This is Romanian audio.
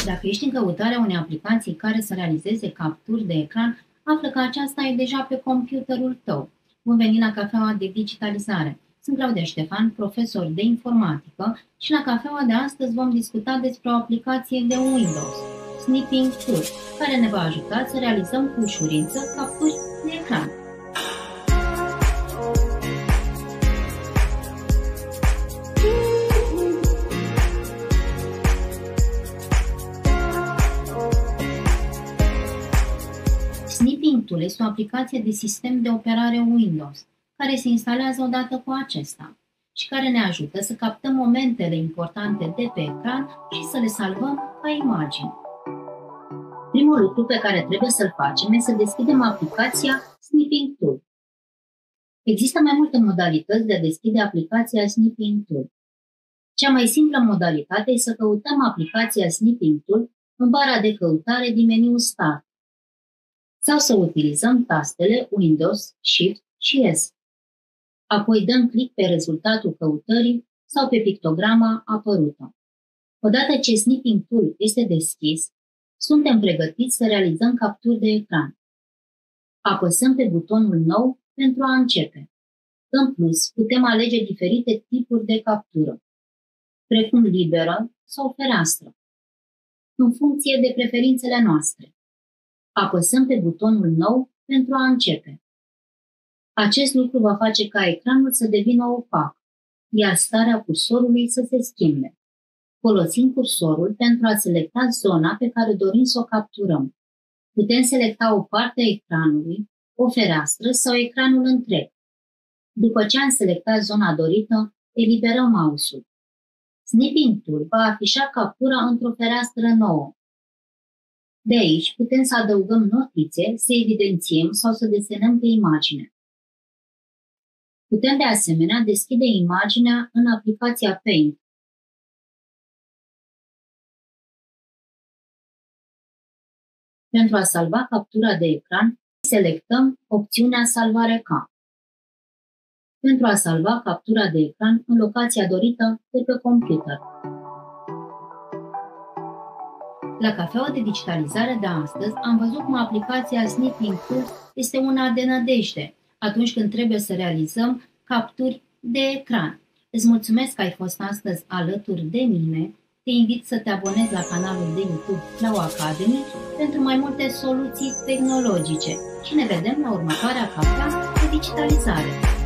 Dacă ești în căutarea unei aplicații care să realizeze capturi de ecran, află că aceasta e deja pe computerul tău. Bun venit la Cafeaua de Digitalizare! Sunt Claudia Ștefan, profesor de informatică și la cafeaua de astăzi vom discuta despre o aplicație de Windows, Snipping Tool, care ne va ajuta să realizăm cu ușurință capturi de ecran. Snipping Tool este o aplicație de sistem de operare Windows, care se instalează odată cu acesta și care ne ajută să captăm momentele importante de pe ecran și să le salvăm ca imagini. Primul lucru pe care trebuie să-l facem este să deschidem aplicația Snipping Tool. Există mai multe modalități de a deschide aplicația Snipping Tool. Cea mai simplă modalitate este să căutăm aplicația Snipping Tool în bara de căutare din meniul Start sau să utilizăm tastele Windows, Shift și S. Apoi dăm click pe rezultatul căutării sau pe pictograma apărută. Odată ce Snipping Tool este deschis, suntem pregătiți să realizăm capturi de ecran. Apăsăm pe butonul Nou pentru a începe. În plus, putem alege diferite tipuri de captură, precum liberă sau fereastră, în funcție de preferințele noastre. Apăsăm pe butonul Nou pentru a începe. Acest lucru va face ca ecranul să devină opac, iar starea cursorului să se schimbe. Folosim cursorul pentru a selecta zona pe care dorim să o capturăm. Putem selecta o parte a ecranului, o fereastră sau ecranul întreg. După ce am selectat zona dorită, eliberăm mouse-ul. Snipping Tool va afișa captura într-o fereastră nouă. De aici putem să adăugăm notițe, să evidențiem sau să desenăm pe imagine. Putem de asemenea deschide imaginea în aplicația Paint. Pentru a salva captura de ecran, selectăm opțiunea Salvare ca. Pentru a salva captura de ecran în locația dorită de pe computer. La Cafeaua de Digitalizare de astăzi am văzut cum aplicația Snipping Tool este una de nădejde atunci când trebuie să realizăm capturi de ecran. Îți mulțumesc că ai fost astăzi alături de mine. Te invit să te abonezi la canalul de YouTube Flow Academy pentru mai multe soluții tehnologice și ne vedem la următoarea cafea de digitalizare.